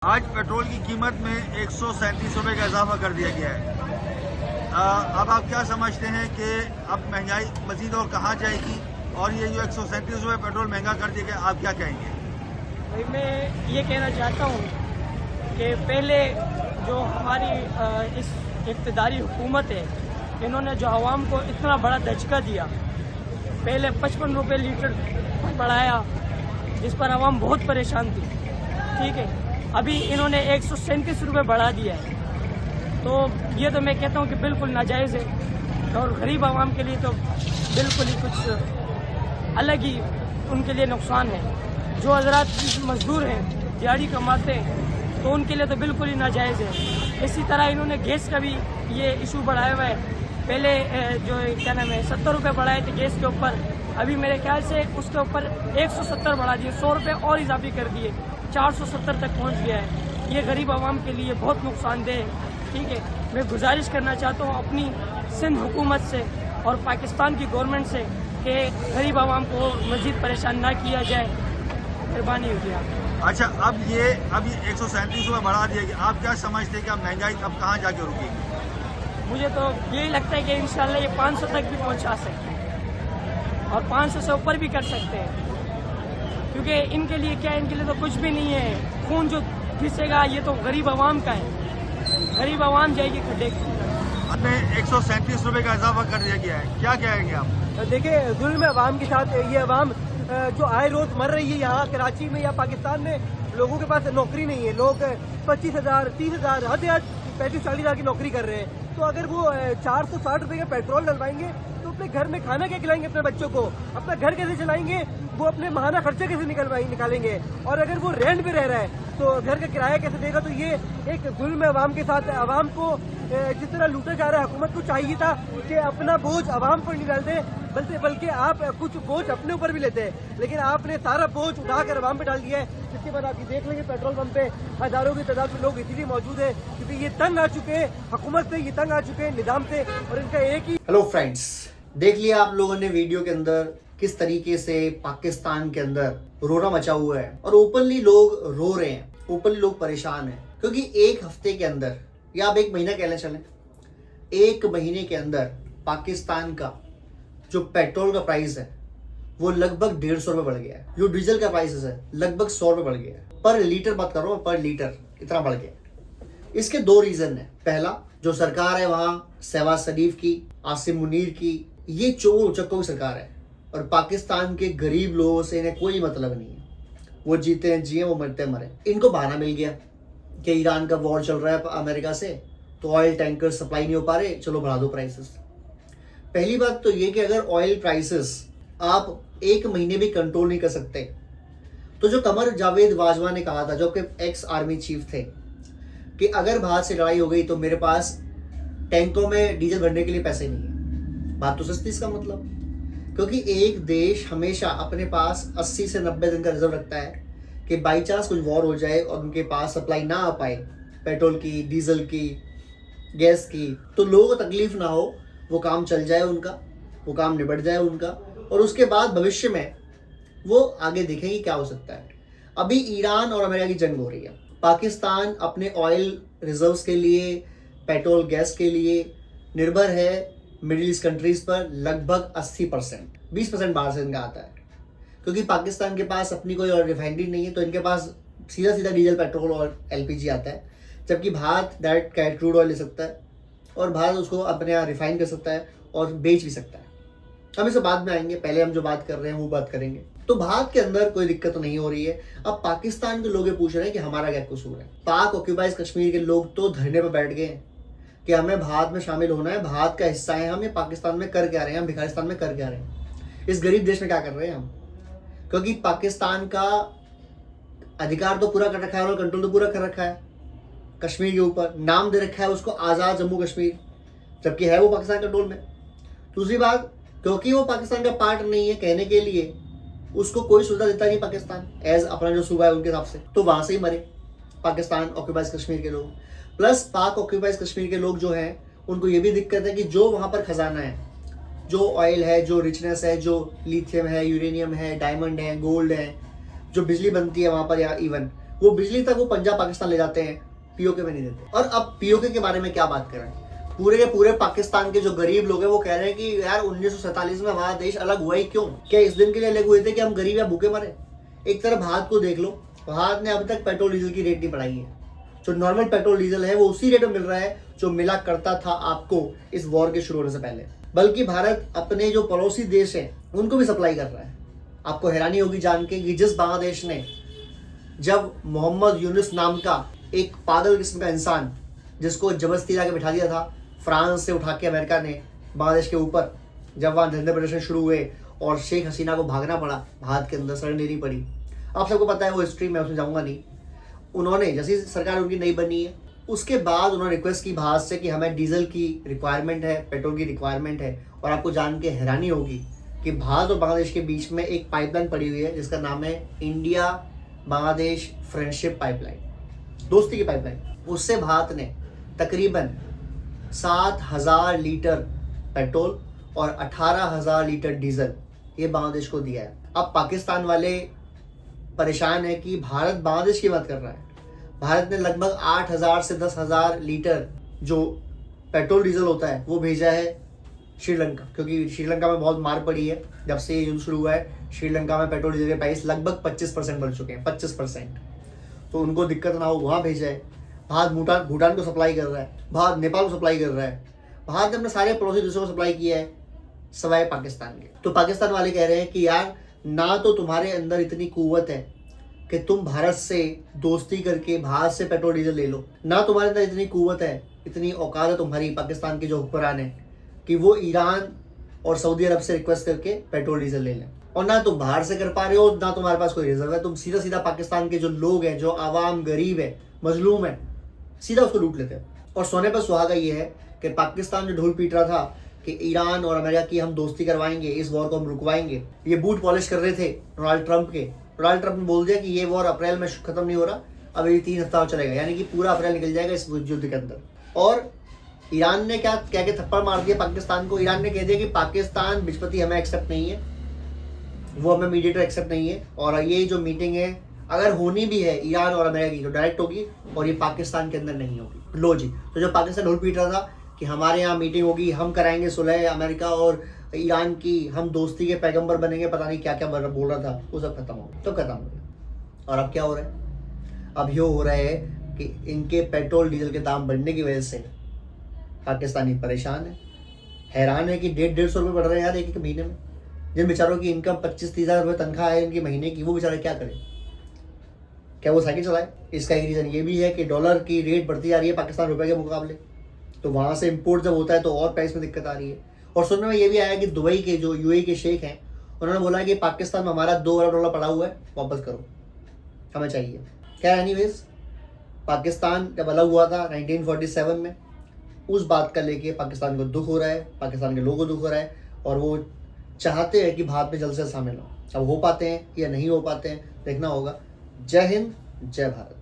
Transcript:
आज पेट्रोल की कीमत में 137 रुपये का इजाफा कर दिया गया है। अब आप क्या समझते हैं कि अब महंगाई मजीद और कहाँ जाएगी और ये जो 137 रुपये पेट्रोल महंगा कर दिया गया, आप क्या कहेंगे? भाई मैं ये कहना चाहता हूँ कि पहले जो हमारी इस इक़्तिदारी हुकूमत है, इन्होंने जो आवाम को इतना बड़ा धचका दिया, पहले 55 रुपये लीटर बढ़ाया, जिस पर आवाम बहुत परेशान थी। ठीक है, अभी इन्होंने 137 रुपये बढ़ा दिया है, तो ये तो मैं कहता हूँ कि बिल्कुल नाजायज़ है और गरीब आवाम के लिए तो बिल्कुल ही कुछ अलग ही उनके लिए नुकसान है। जो हजरात मजदूर हैं, दिहाड़ी कमाते हैं, तो उनके लिए तो बिल्कुल ही नाजायज़ है। इसी तरह इन्होंने गैस का भी ये इशू बढ़ाया हुआ है। पहले जो क्या नाम है 70 रुपये बढ़ाए थे गैस के ऊपर, अभी मेरे ख्याल से उसके ऊपर 170 बढ़ा दिए, 100 रुपये और इजाफी कर दिए, 470 तक पहुंच गया है। ये गरीब आवाम के लिए बहुत नुकसानदेह है। ठीक है, मैं गुजारिश करना चाहता हूँ अपनी सिंध हुकूमत से और पाकिस्तान की गवर्नमेंट से कि गरीब आवाम को मज़ीद परेशान ना किया जाए, मेहरबानी होगी आप। अच्छा, अब ये 137 रुपये बढ़ा दिया गया, आप क्या समझते हैं कि अब महंगाई अब कहाँ जाके रुकेगी? मुझे तो यही लगता है कि इंशाल्लाह ये 500 तक भी पहुँचा सकते हैं और 500 से ऊपर भी कर सकते हैं, क्योंकि इनके लिए क्या है, इनके लिए तो कुछ भी नहीं है। खून जो घिसेगा ये तो गरीब आवाम का है, गरीब आवाम जाएगी खड्डे की। 137 रुपये का इजाफा कर दिया गया है, क्या कहेंगे आप? देखिए, जुल्म आवाम के साथ ये आवाम जो आए रोज मर रही है यहाँ कराची में या पाकिस्तान में, लोगों के पास नौकरी नहीं है। लोग 25,000 30,000 हद 35-40 हज़ार की नौकरी कर रहे हैं, तो अगर वो 460 रुपये का पेट्रोल डलवाएंगे तो अपने घर में खाना क्या खिलाएंगे अपने बच्चों को, अपना घर कैसे चलाएंगे, वो अपने माहाना खर्चे कैसे निकालेंगे, और अगर वो रेंट पे रह रहा है तो घर का किराया कैसे देगा। तो ये एक जुल्म आवाम के साथ, आवाम को जिस तरह लूटा जा रहा है, हुकूमत को चाहिए था कि अपना बोझ आवाम पर नहीं डालते, बल्कि आप कुछ बोझ अपने ऊपर भी लेते हैं, लेकिन आपने सारा बोझ उठाकर आवाम पे डाल दिया है। जिसके बाद आप ये देख लेंगे पेट्रोल पंप पे हजारों की तादाद में लोग इसीलिए मौजूद है क्योंकि ये तंग आ चुके हैं हुकूमत से, ये तंग आ चुके हैं निजाम से, और इनका एक ही। हेलो फ्रेंड्स, देख लिया आप लोगों ने वीडियो के अंदर किस तरीके से पाकिस्तान के अंदर रोना मचा हुआ है और ओपनली लोग रो रहे हैं, ओपनली लोग परेशान हैं, क्योंकि एक हफ्ते के अंदर या आप एक महीना कहना चलें, एक महीने के अंदर पाकिस्तान का जो पेट्रोल का प्राइस है वो लगभग 150 रुपये बढ़ गया है। जो डीजल का प्राइस है लगभग 100 रुपये बढ़ गया है। पर लीटर बात कर रहा हूँ, पर लीटर इतना बढ़ गया है। इसके दो रीजन है। पहला, जो सरकार है वहाँ शहबाज शरीफ की, आसिम मुनीर की, ये चोर उचक्कों की सरकार है और पाकिस्तान के गरीब लोगों से इन्हें कोई मतलब नहीं है। वो जीते हैं जिए, वो मरते हैं मरे। इनको बहाना मिल गया कि ईरान का वॉर चल रहा है अमेरिका से, तो ऑयल टैंकर सप्लाई नहीं हो पा रहे, चलो बढ़ा दो प्राइसेस। पहली बात तो ये कि अगर ऑयल प्राइसेस आप एक महीने भी कंट्रोल नहीं कर सकते, तो जो कमर जावेद बाजवा ने कहा था, जो कि एक्स आर्मी चीफ थे, कि अगर भारत से लड़ाई हो गई तो मेरे पास टैंकों में डीजल भरने के लिए पैसे नहीं है। बात तो सस्ती, इसका मतलब, क्योंकि एक देश हमेशा अपने पास 80 से 90 दिन का रिजर्व रखता है कि बाई चांस कुछ वॉर हो जाए और उनके पास सप्लाई ना आ पाए पेट्रोल की, डीजल की, गैस की, तो लोगों को तकलीफ ना हो, वो काम चल जाए उनका, वो काम निबट जाए उनका, और उसके बाद भविष्य में वो आगे देखेंगे क्या हो सकता है। अभी ईरान और अमेरिका की जंग हो रही है। पाकिस्तान अपने ऑयल रिजर्व्स के लिए, पेट्रोल गैस के लिए निर्भर है मिडिल ईस्ट कंट्रीज पर लगभग 80%। 20% बाहर से इनका आता है, क्योंकि पाकिस्तान के पास अपनी कोई और रिफाइनरी नहीं है, तो इनके पास सीधा सीधा डीजल, पेट्रोल और एलपीजी आता है, जबकि भारत डायरेक्ट क्रूड ऑयल ले सकता है और भारत उसको अपने यहाँ रिफाइन कर सकता है और बेच भी सकता है। हम इसे बाद में आएंगे, पहले हम जो बात कर रहे हैं वो बात करेंगे। तो भारत के अंदर कोई दिक्कत तो नहीं हो रही है। अब पाकिस्तान के लोग ये पूछ रहे हैं कि हमारा क्या कसूर है। पाक ऑक्यूपाइज कश्मीर के लोग तो धरने पर बैठ गए हैं कि हमें भारत में शामिल होना है, भारत का हिस्सा है हम, ये पाकिस्तान में कर क्या रहे हैं, हम भिखारिस्तान में कर क्या रहे हैं, इस गरीब देश में क्या कर रहे हैं हम। क्योंकि पाकिस्तान का अधिकार तो पूरा कर रखा है और कंट्रोल तो पूरा कर रखा है कश्मीर के ऊपर, नाम दे रखा है उसको आज़ाद जम्मू कश्मीर, जबकि है वो पाकिस्तान कंट्रोल में। दूसरी बात, क्योंकि वो पाकिस्तान का पार्ट नहीं है, कहने के लिए उसको कोई सुविधा देता नहीं पाकिस्तान एज अपना जो सूबा है उनके हिसाब से, तो वहां से ही मरे पाकिस्तान ऑक्यूपाइज कश्मीर के लोग। प्लस पाक ऑक्यूपाइज कश्मीर के लोग जो हैं उनको ये भी दिक्कत है कि जो वहाँ पर खजाना है, जो ऑयल है, जो रिचनेस है, जो लिथियम है, यूरेनियम है, डायमंड है, गोल्ड है, जो बिजली बनती है वहाँ पर, या इवन वो बिजली तक वो पंजाब पाकिस्तान ले जाते हैं, पीओके में नहीं देते। और अब पीओके के बारे में क्या बात करें, पूरे के पूरे पाकिस्तान के जो गरीब लोग हैं वो कह रहे हैं कि यार 1947 में हमारा देश अलग हुआ ही क्यों? क्या इस दिन के लिए अलग हुए थे कि हम गरीब या भूखे मरे? एक तरफ भारत को देख लो, भारत ने अब तक पेट्रोल डीजल की रेट नहीं बढ़ाई है। जो नॉर्मल पेट्रोल डीजल है वो उसी रेट में मिल रहा है जो मिला करता था आपको इस वॉर के शुरू होने से पहले। बल्कि भारत अपने जो पड़ोसी देश है उनको भी सप्लाई कर रहा है। आपको हैरानी होगी जान के कि जिस बांग्लादेश ने, जब मोहम्मद यूनुस नाम का एक पागल किस्म का इंसान जिसको जबरदस्ती लाके बिठा दिया था फ्रांस से उठा के अमेरिका ने बांग्लादेश के ऊपर, जब वहाँ धरने प्रदर्शन शुरू हुए और शेख हसीना को भागना पड़ा, भारत के अंदर शरण लेनी पड़ी। आप सबको पता है वो हिस्ट्री, मैं उसमें जाऊँगा नहीं। उन्होंने जैसी सरकार उनकी नई बनी है उसके बाद उन्होंने रिक्वेस्ट की भारत से कि हमें डीजल की रिक्वायरमेंट है, पेट्रोल की रिक्वायरमेंट है। और आपको जान के हैरानी होगी कि भारत और बांग्लादेश के बीच में एक पाइपलाइन पड़ी हुई है जिसका नाम है इंडिया बांग्लादेश फ्रेंडशिप पाइपलाइन, दोस्ती की पाइपलाइन। उससे भारत ने तकरीबन 7,000 लीटर पेट्रोल और 18,000 लीटर डीजल ये बांग्लादेश को दिया है। अब पाकिस्तान वाले परेशान है कि भारत बांग्लादेश की बात कर रहा है। भारत ने लगभग 8,000 से 10,000 लीटर जो पेट्रोल डीजल होता है वो भेजा है श्रीलंका, क्योंकि श्रीलंका में बहुत मार पड़ी है जब से ये युद्ध शुरू हुआ है। श्रीलंका में पेट्रोल डीजल के प्राइस लगभग 25% बढ़ चुके हैं, 25%। तो उनको दिक्कत ना हो वहाँ भेजा है। भारत भूटान को सप्लाई कर रहा है, भारत नेपाल को सप्लाई कर रहा है। भारत ने अपने सारे पड़ोसी देशों को सप्लाई किया है सवाए पाकिस्तान के। तो पाकिस्तान वाले कह रहे हैं कि यार ना तो तुम्हारे अंदर इतनी कुव्वत है कि तुम भारत से दोस्ती करके भारत से पेट्रोल डीजल ले लो, ना तुम्हारे अंदर इतनी कुव्वत है, इतनी औकात है तुम्हारी पाकिस्तान के जो हुक्मरान है कि वो ईरान और सऊदी अरब से रिक्वेस्ट करके पेट्रोल डीजल ले लें। और ना तुम बाहर से कर पा रहे हो, ना तुम्हारे पास कोई रिजर्व है। तुम सीधा सीधा पाकिस्तान के जो लोग हैं, जो आवाम गरीब है, मजलूम है, सीधा उसको लूट लेते हैं। और सोने पर सुहागा ये है कि पाकिस्तान जो ढोल पीट रहा था कि ईरान और अमेरिका की हम दोस्ती करवाएंगे, इस वॉर को हम रुकवाएंगे, ये बूट पॉलिश कर रहे थे डोनाल्ड ट्रंप के। डोनाल्ड ट्रंप ने बोल दिया कि ये वॉर अप्रैल में खत्म नहीं हो रहा, अब ये 3 हफ्ता चलेगा, यानी कि पूरा अप्रैल निकल जाएगा इस युद्ध के अंदर। और ईरान ने क्या कह के थप्पड़ मार दिया पाकिस्तान को। ईरान ने कह दिया कि पाकिस्तान बिचपति हमें एक्सेप्ट नहीं है, वो हमें मीडिएटर एक्सेप्ट नहीं है, और ये जो मीटिंग है अगर होनी भी है ईरान और अमेरिका की तो डायरेक्ट होगी और ये पाकिस्तान के अंदर नहीं होगी। लो जी, तो जो पाकिस्तान ढोल पीट रहा था कि हमारे यहाँ मीटिंग होगी, हम कराएंगे सुलह अमेरिका और ईरान की, हम दोस्ती के पैगंबर बनेंगे, पता नहीं क्या क्या बोल रहा था, वो सब खत्म हो गया। तो खत्म हो गया। और अब क्या हो रहा है? अब ये हो रहा है कि इनके पेट्रोल डीजल के दाम बढ़ने की वजह से पाकिस्तानी परेशान है, हैरान है कि 150 रुपये बढ़ रहे हैं यार एक महीने में। जिन बेचारों की इनकम 25-30 हज़ार रुपये तनख्वाह है इनकी महीने की, वो बेचारे क्या करें? क्या वो साइकिल चलाए? इसका एक रीज़न ये भी है कि डॉलर की रेट बढ़ती जा रही है पाकिस्तान रुपए के मुकाबले, तो वहाँ से इंपोर्ट जब होता है तो और प्राइस में दिक्कत आ रही है। और सुनने में ये भी आया कि दुबई के जो यूएई के शेख हैं उन्होंने बोला कि पाकिस्तान में हमारा $2 अरब पड़ा हुआ है, वापस करो, हमें चाहिए। क्या एनीवेज, पाकिस्तान जब अलग हुआ था 1947 में, उस बात का लेके पाकिस्तान को दुख हो रहा है, पाकिस्तान के लोगों को दुख हो रहा है, और वो चाहते हैं कि भारत में जल्द से शामिल हो। अब हो पाते हैं या नहीं हो पाते हैं देखना होगा। जय हिंद, जय भारत।